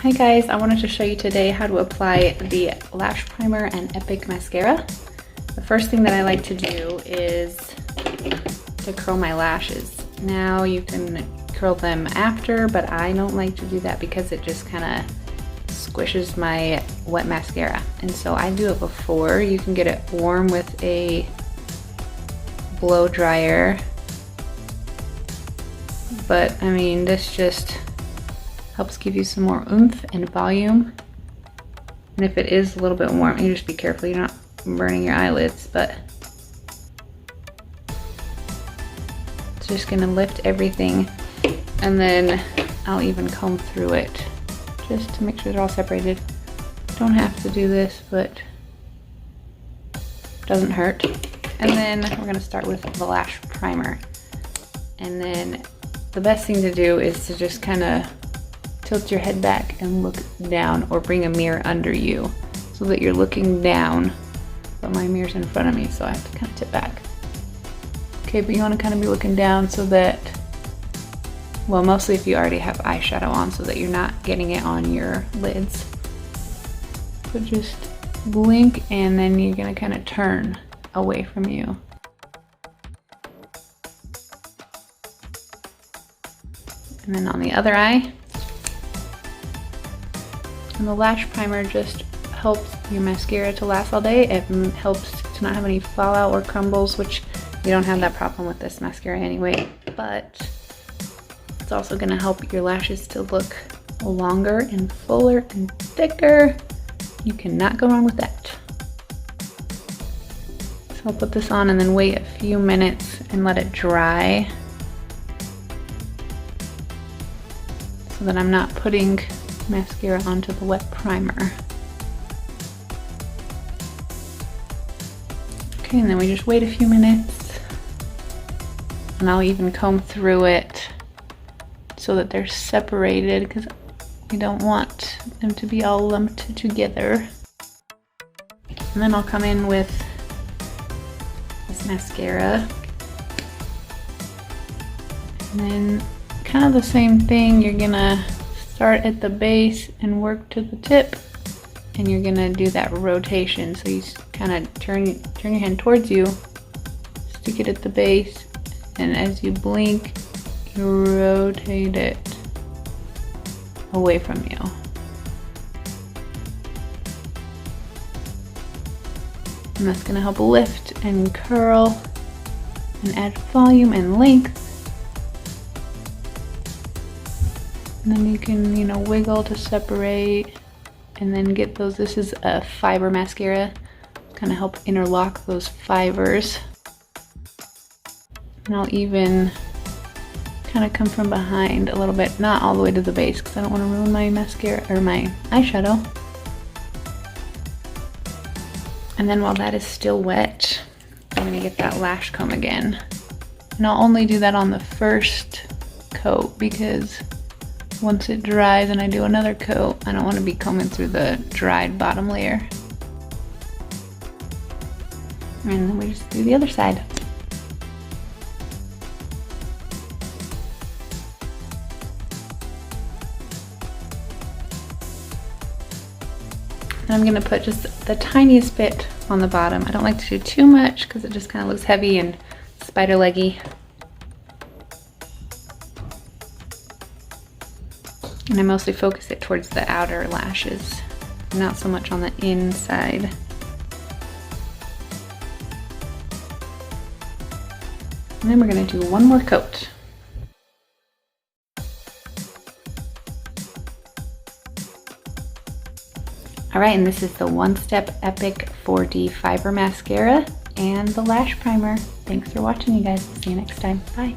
Hi guys, I wanted to show you today how to apply the Lash Primer and Epic Mascara. The first thing that I like to do is to curl my lashes. Now you can curl them after, but I don't like to do that because it just kind of squishes my wet mascara. And so I do it before. You can get it warm with a blow dryer. But I mean, this just helps give you some more oomph and volume. And if it is a little bit warm, you just be careful you're not burning your eyelids, but it's just gonna lift everything. And then I'll even comb through it just to make sure they're all separated. Don't have to do this, but it doesn't hurt. And then we're gonna start with the Lash Primer. And then the best thing to do is to just kind of tilt your head back and look down, or bring a mirror under you so that you're looking down, but my mirror's in front of me, so I have to kind of tip back. Okay, but you want to kind of be looking down so that, well, mostly if you already have eyeshadow on, so that you're not getting it on your lids. So just blink, and then you're gonna kind of turn away from you. And then on the other eye. And the Lash Primer just helps your mascara to last all day. It helps to not have any fallout or crumbles, which you don't have that problem with this mascara anyway. But it's also gonna help your lashes to look longer and fuller and thicker. You cannot go wrong with that. So I'll put this on and then wait a few minutes and let it dry, so that I'm not putting mascara onto the wet primer. Okay, and then we just wait a few minutes, and I'll even comb through it so that they're separated, because we don't want them to be all lumped together. And then I'll come in with this mascara, and then kind of the same thing. You're gonna start at the base and work to the tip, and you're gonna do that rotation. So you kind of turn your hand towards you, stick it at the base, and as you blink, you rotate it away from you. And that's gonna help lift and curl and add volume and length. And then you can, wiggle to separate, and then get those. This is a fiber mascara, kind of help interlock those fibers. And I'll even kind of come from behind a little bit, not all the way to the base, because I don't want to ruin my mascara or my eyeshadow. And then while that is still wet, I'm gonna get that lash comb again. And I'll only do that on the first coat, because once it dries and I do another coat, I don't want to be combing through the dried bottom layer. And then we just do the other side. And I'm going to put just the tiniest bit on the bottom. I don't like to do too much because it just kind of looks heavy and spider leggy. And I mostly focus it towards the outer lashes, not so much on the inside. And then we're gonna do one more coat. All right, and this is the One Step Epic 4D Fiber Mascara and the Lash Primer. Thanks for watching, you guys. See you next time. Bye.